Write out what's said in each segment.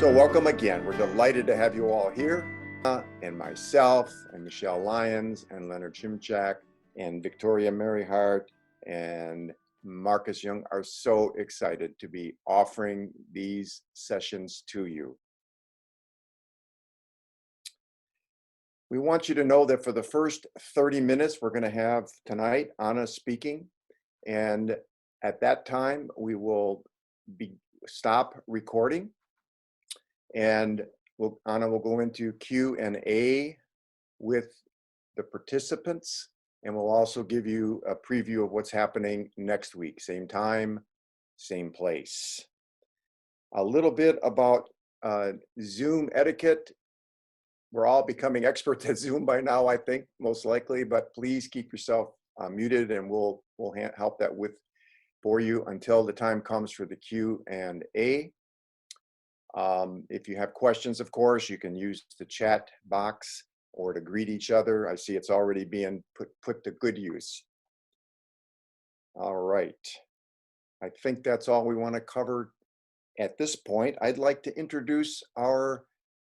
So welcome again. We're delighted to have you all here. And myself and Michelle Lyons and Leonard Shimchak and Victoria Maryhart and Marcus Young are so excited to be offering these sessions to you. We want you to know that for the first 30 minutes, we're going to have tonight Anna speaking. And at that time, we will stop recording. And Anna will go into Q&A with the participants, and we'll also give you a preview of what's happening next week, same time, same place. A little bit about Zoom etiquette. We're all becoming experts at Zoom by now, I think, most likely, but please keep yourself muted, and we'll help that for you until the time comes for the Q&A. If you have questions, of course, you can use the chat box or to greet each other. I see it's already being put to good use. All right. I think that's all we want to cover at this point. I'd like to introduce our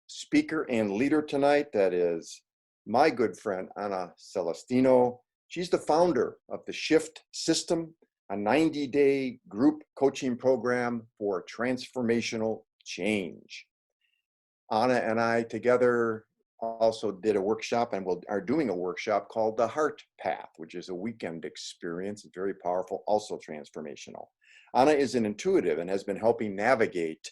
speaker and leader tonight. That is my good friend, Anna Celestino. She's the founder of the Shift System, a 90-day group coaching program for transformational change. Anna and I together also did a workshop and are doing a workshop called the Heart Path, which is a weekend experience. It's very powerful, also transformational. Anna is an intuitive and has been helping navigate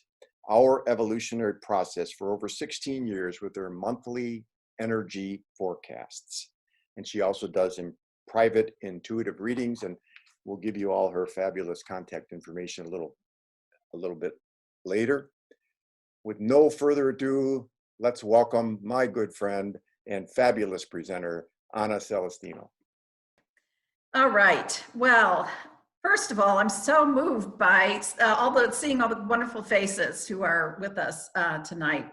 our evolutionary process for over 16 years with her monthly energy forecasts. And she also does private intuitive readings, and we'll give you all her fabulous contact information a little bit later. With no further ado, let's welcome my good friend and fabulous presenter, Anna Celestino. All right. Well, first of all, I'm so moved by seeing all the wonderful faces who are with us tonight.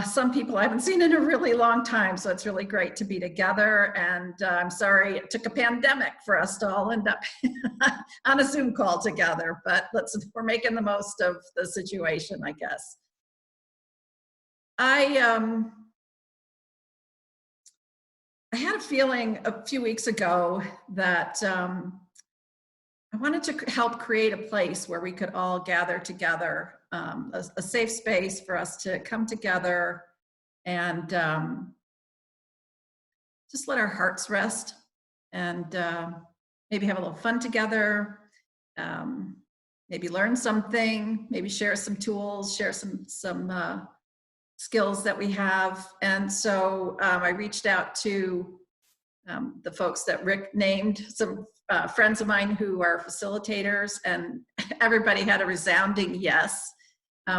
Some people I haven't seen in a really long time, so it's really great to be together. And I'm sorry it took a pandemic for us to all end up on a Zoom call together, but we're making the most of the situation, I guess. I had a feeling a few weeks ago that I wanted to help create a place where we could all gather together, a safe space for us to come together and just let our hearts rest and maybe have a little fun together, maybe learn something, maybe share some tools, share some skills that we have. And so I reached out to the folks that Rick named, some friends of mine who are facilitators, and everybody had a resounding yes,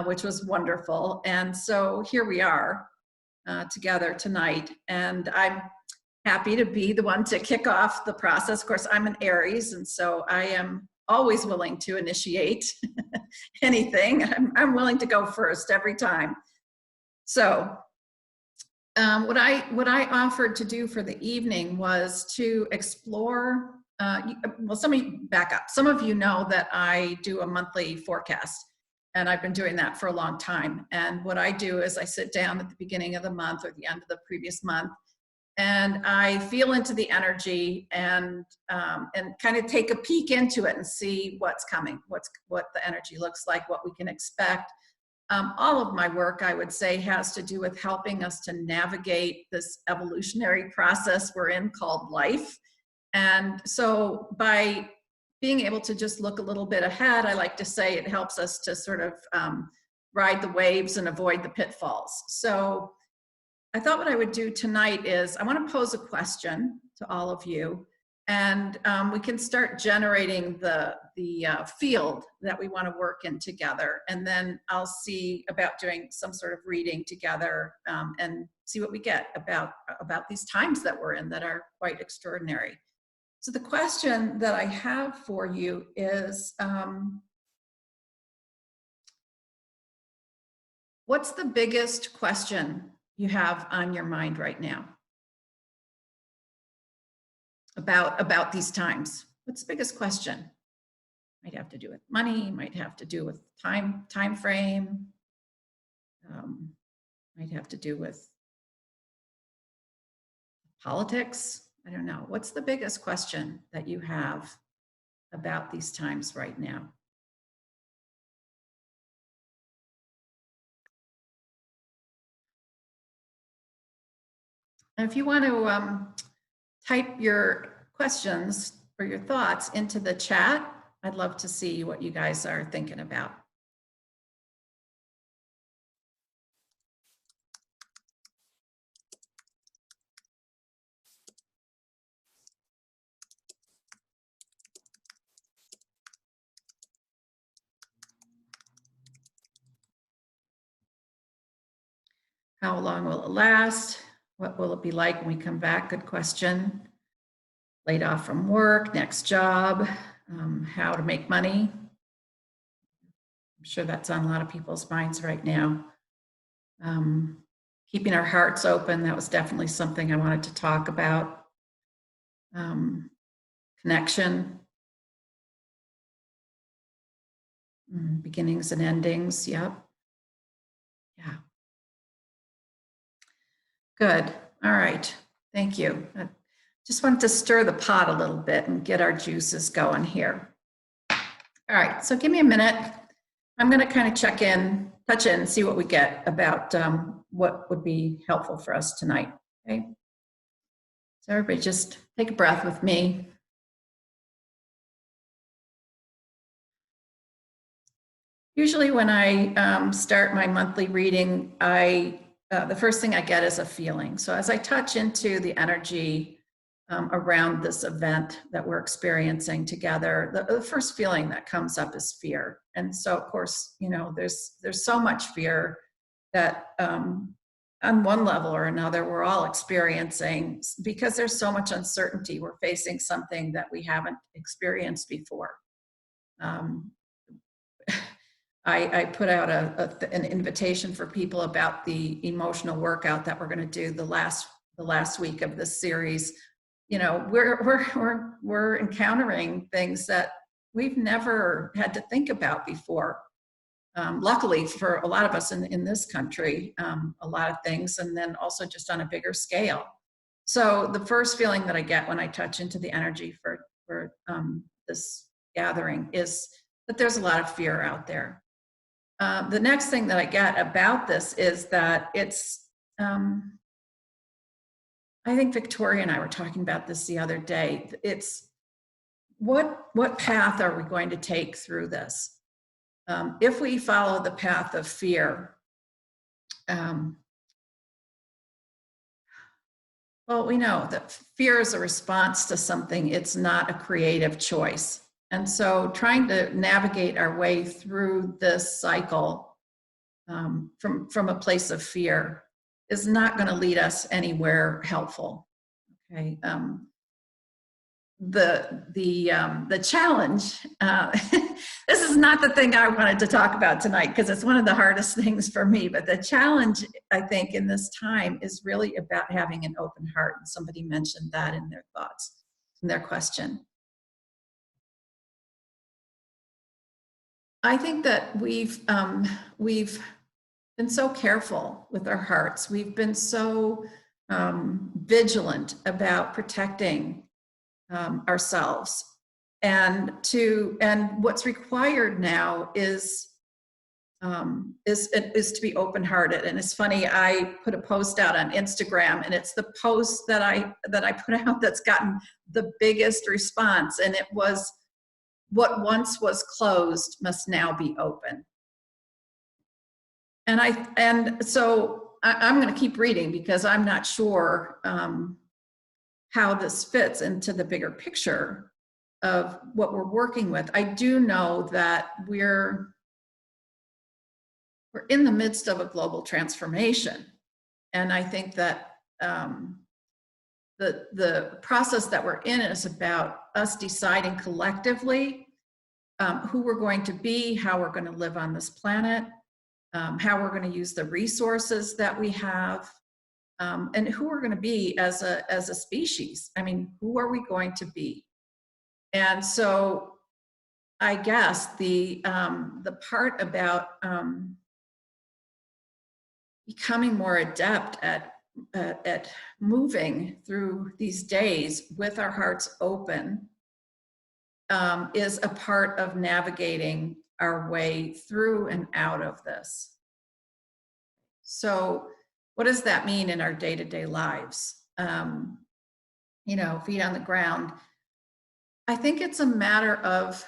which was wonderful. And so here we are together tonight, and I'm happy to be the one to kick off the process. Of course, I'm an Aries, and so I am always willing to initiate anything. I'm willing to go first every time. So what I offered to do for the evening was to explore, well, back up. Some of you know that I do a monthly forecast, and I've been doing that for a long time. And what I do is I sit down at the beginning of the month or the end of the previous month, and I feel into the energy and kind of take a peek into it and see what's coming, what the energy looks like, what we can expect. All of my work, I would say, has to do with helping us to navigate this evolutionary process we're in called life. And so by being able to just look a little bit ahead, I like to say it helps us to sort of ride the waves and avoid the pitfalls. So I thought what I would do tonight is I want to pose a question to all of you, and we can start generating the field that we want to work in together. And then I'll see about doing some sort of reading together and see what we get about these times that we're in that are quite extraordinary. So the question that I have for you is, what's the biggest question you have on your mind right now about these times? What's the biggest question? Might have to do with money, might have to do with time frame, might have to do with politics. I don't know. What's the biggest question that you have about these times right now? And if you want to type your questions or your thoughts into the chat, I'd love to see what you guys are thinking about. How long will it last? What will it be like when we come back? Good question. Laid off from work, next job, how to make money. I'm sure that's on a lot of people's minds right now. Keeping our hearts open, that was definitely something I wanted to talk about. Connection. Beginnings and endings, yep. Yeah. Good, all right, thank you. I just wanted to stir the pot a little bit and get our juices going here. All right, so give me a minute. I'm gonna kind of check in, touch in, see what we get about what would be helpful for us tonight, okay? So everybody just take a breath with me. Usually when I start my monthly reading, the first thing I get is a feeling. So as I touch into the energy around this event that we're experiencing together, the first feeling that comes up is fear. And so of course, you know, there's so much fear that on one level or another, we're all experiencing because there's so much uncertainty. We're facing something that we haven't experienced before. I put out an invitation for people about the emotional workout that we're going to do the last week of this series. You know, we're encountering things that we've never had to think about before. Luckily for a lot of us in this country, a lot of things, and then also just on a bigger scale. So the first feeling that I get when I touch into the energy for this gathering is that there's a lot of fear out there. The next thing that I get about this is that it's, I think Victoria and I were talking about this the other day. It's what path are we going to take through this? If we follow the path of fear, well, we know that fear is a response to something. It's not a creative choice. And so trying to navigate our way through this cycle from a place of fear is not going to lead us anywhere helpful. Okay. The challenge, this is not the thing I wanted to talk about tonight because it's one of the hardest things for me, but the challenge, I think, in this time is really about having an open heart. And somebody mentioned that in their thoughts, in their question. I think that we've been so careful with our hearts. We've been so vigilant about protecting ourselves, and what's required now is to be open-hearted. And it's funny, I put a post out on Instagram, and it's the post that I put out that's gotten the biggest response, and it was, "What once was closed must now be open." And so I'm going to keep reading because I'm not sure how this fits into the bigger picture of what we're working with. I do know that we're in the midst of a global transformation, and I think that the process that we're in is about us deciding collectively who we're going to be, how we're going to live on this planet, how we're going to use the resources that we have, and who we're going to be as a species. I mean, who are we going to be? And so I guess the part about becoming more adept at moving through these days with our hearts open is a part of navigating our way through and out of this. So what does that mean in our day-to-day lives? You know, feet on the ground. I think it's a matter of,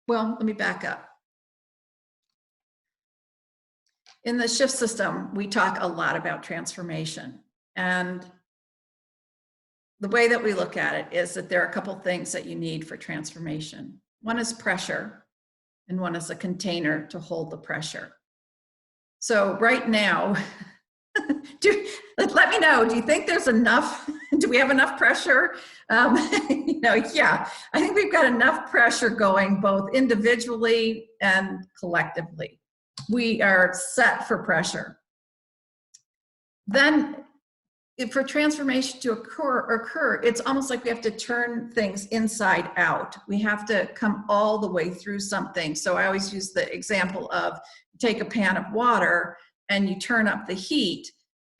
well, let me back up. In the shift system, we talk a lot about transformation. And the way that we look at it is that there are a couple things that you need for transformation. One is pressure, and one is a container to hold the pressure. So right now, let me know, do you think there's enough? Do we have enough pressure? You know, yeah, I think we've got enough pressure going both individually and collectively. We are set for pressure. Then for transformation to occur, it's almost like we have to turn things inside out. We have to come all the way through something. So I always use the example of take a pan of water and you turn up the heat,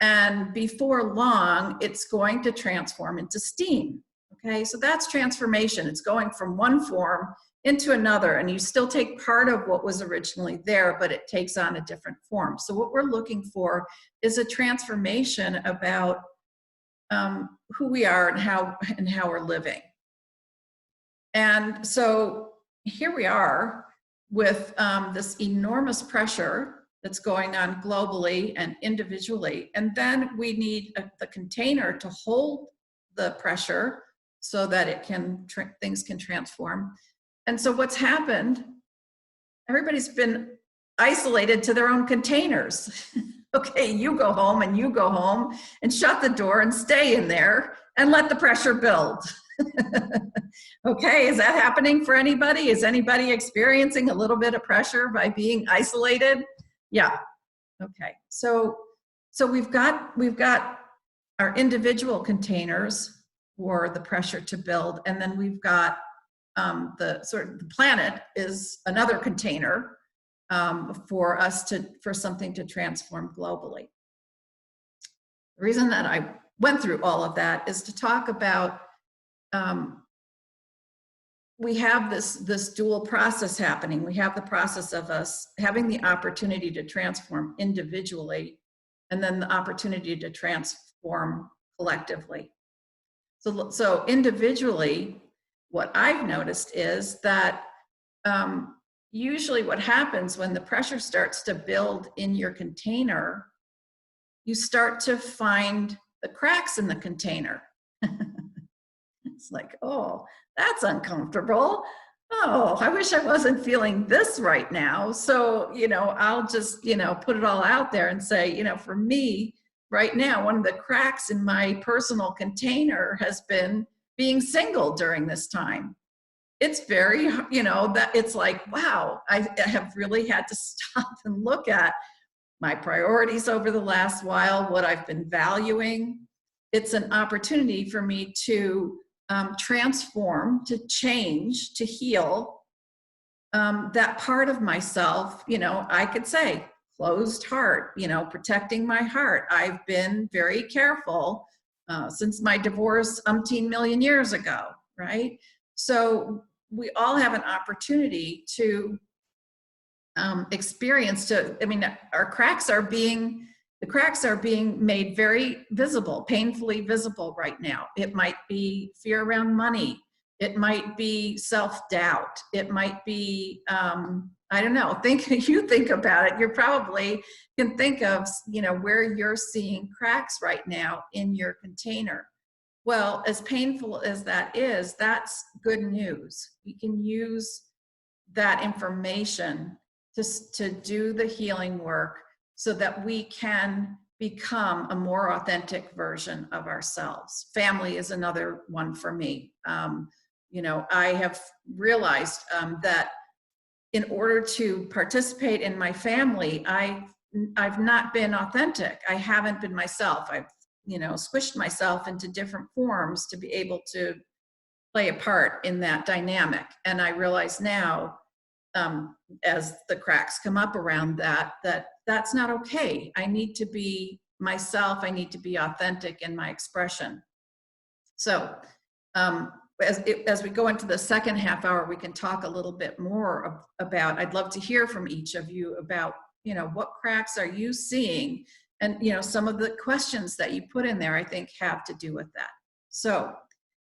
and before long, it's going to transform into steam. Okay, so that's transformation. It's going from one form into another, and you still take part of what was originally there, but it takes on a different form. So what we're looking for is a transformation about who we are and how we're living. And so here we are with this enormous pressure that's going on globally and individually, and then we need the container to hold the pressure so that it can things can transform. And so what's happened, everybody's been isolated to their own containers. Okay, you go home and shut the door and stay in there and let the pressure build. Okay, is that happening for anybody? Is anybody experiencing a little bit of pressure by being isolated? Yeah. Okay, so we've got our individual containers for the pressure to build, and then we've got the planet is another container for something to transform globally. The reason that I went through all of that is to talk about we have this dual process happening. We have the process of us having the opportunity to transform individually, and then the opportunity to transform collectively. So individually, what I've noticed is that usually what happens when the pressure starts to build in your container, you start to find the cracks in the container. It's like, oh, that's uncomfortable. Oh, I wish I wasn't feeling this right now. So, you know, I'll just, you know, put it all out there and say, you know, for me right now, one of the cracks in my personal container has been being single during this time. It's very, you know, that it's like, wow, I have really had to stop and look at my priorities over the last while, what I've been valuing. It's an opportunity for me to transform, to change, to heal that part of myself. You know, I could say closed heart, you know, protecting my heart. I've been very careful since my divorce umpteen million years ago, right? So we all have an opportunity to experience I mean, our cracks are being made very visible, painfully visible right now. It might be fear around money. It might be self-doubt. It might be, I don't know, you think about it. You probably can think of, you know, where you're seeing cracks right now in your container. Well, as painful as that is, that's good news. We can use that information to do the healing work so that we can become a more authentic version of ourselves. Family is another one for me. You know, I have realized that in order to participate in my family, I've not been authentic. I haven't been myself. I've, you know, squished myself into different forms to be able to play a part in that dynamic. And I realize now as the cracks come up around that, that's not okay. I need to be myself. I need to be authentic in my expression. So as we go into the second half hour, we can talk a little bit more about, I'd love to hear from each of you about, what cracks are you seeing? And, some of the questions that you put in there, I think have to do with that. So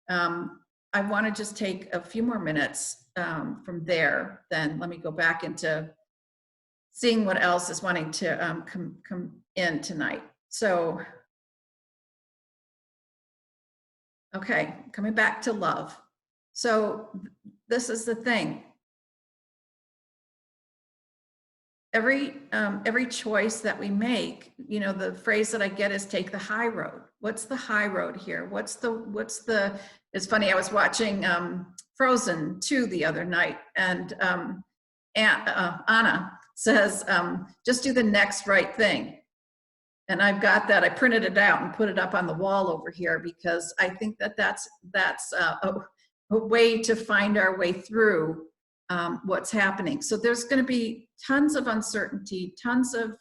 I want to just take a few more minutes from there. Then let me go back into seeing what else is wanting to come in tonight. So, okay, coming back to love. So this is the thing. Every choice that we make, the phrase that I get is take the high road. What's the high road here? It's funny, I was watching Frozen 2 the other night, and Anna says, just do the next right thing. And I've got that, I printed it out and put it up on the wall over here, because I think that's a way to find our way through what's happening. So there's going to be tons of uncertainty, tons of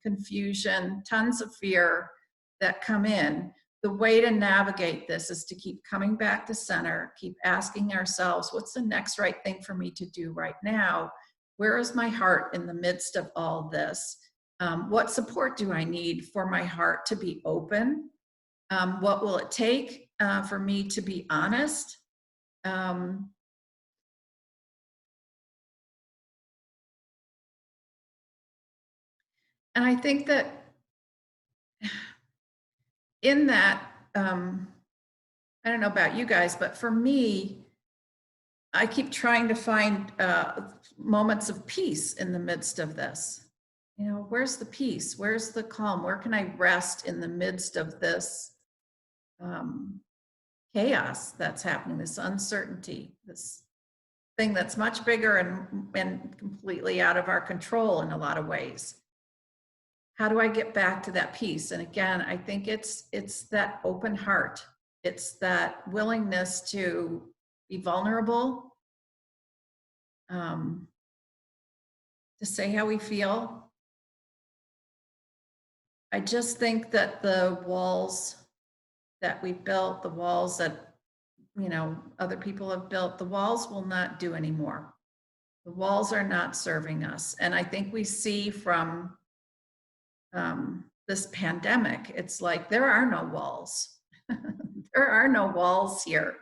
confusion, tons of fear that come in. The way to navigate this is to keep coming back to center, keep asking ourselves, what's the next right thing for me to do right now? Where is my heart in the midst of all this? What support do I need for my heart to be open? What will it take for me to be honest? And I think that in that, I don't know about you guys, but for me, I keep trying to find moments of peace in the midst of this. Where's the peace? Where's the calm? Where can I rest in the midst of this chaos that's happening, this uncertainty, this thing that's much bigger and completely out of our control in a lot of ways? How do I get back to that peace? And again, I think it's that open heart. It's that willingness to be vulnerable, to say how we feel. I just think that the walls that we built, the walls that, other people have built, the walls will not do anymore. The walls are not serving us. And I think we see from this pandemic, it's like there are no walls. There are no walls here.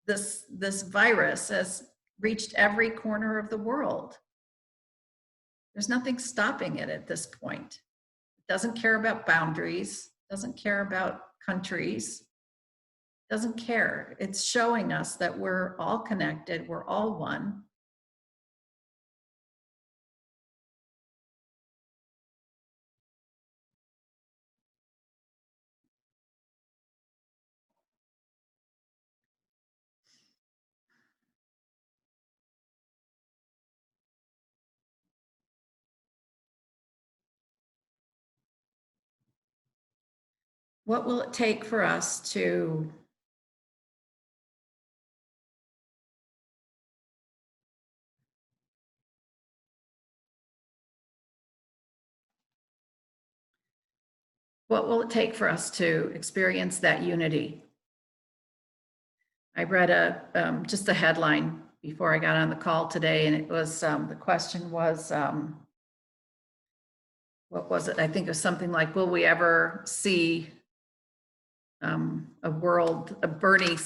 This virus has reached every corner of the world. There's nothing stopping it at this point. It doesn't care about boundaries, doesn't care about countries, doesn't care. It's showing us that we're all connected, we're all one. What will it take for us to experience that unity? I read just a headline before I got on the call today, and it was the question was, what was it? I think it was something like, will we ever see a world, a Bernie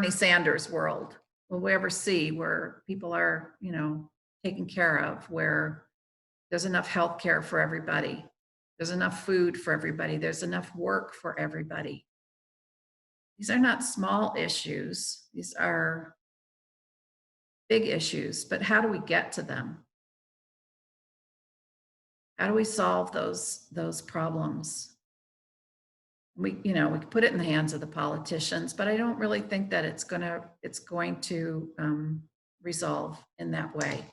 Sanders world? Will we ever see where people are, taken care of, where there's enough health care for everybody, there's enough food for everybody, there's enough work for everybody? These are not small issues. These are big issues, but how do we get to them? How do we solve those problems? We can put it in the hands of the politicians, but I don't really think that it's going to resolve in that way.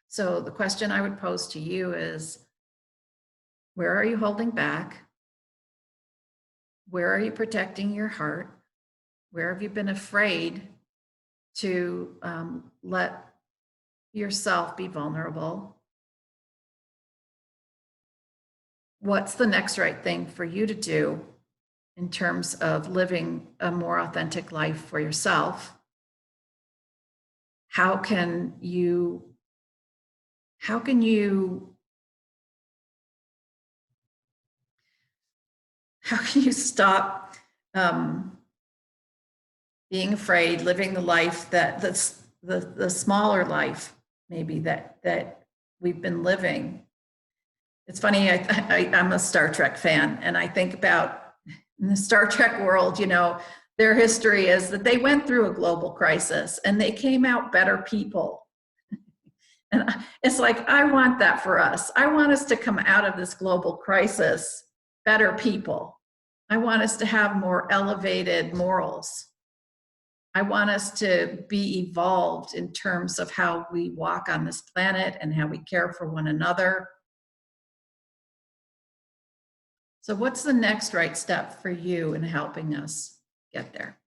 So the question I would pose to you is, where are you holding back? Where are you protecting your heart? Where have you been afraid to let yourself be vulnerable. What's the next right thing for you to do in terms of living a more authentic life for yourself? How can you stop being afraid, living the life that's the smaller life maybe that we've been living? It's funny, I'm a Star Trek fan, and I think about in the Star Trek world, their history is that they went through a global crisis and they came out better people. And it's like, I want that for us. I want us to come out of this global crisis better people. I want us to have more elevated morals. I want us to be evolved in terms of how we walk on this planet and how we care for one another. So what's the next right step for you in helping us get there?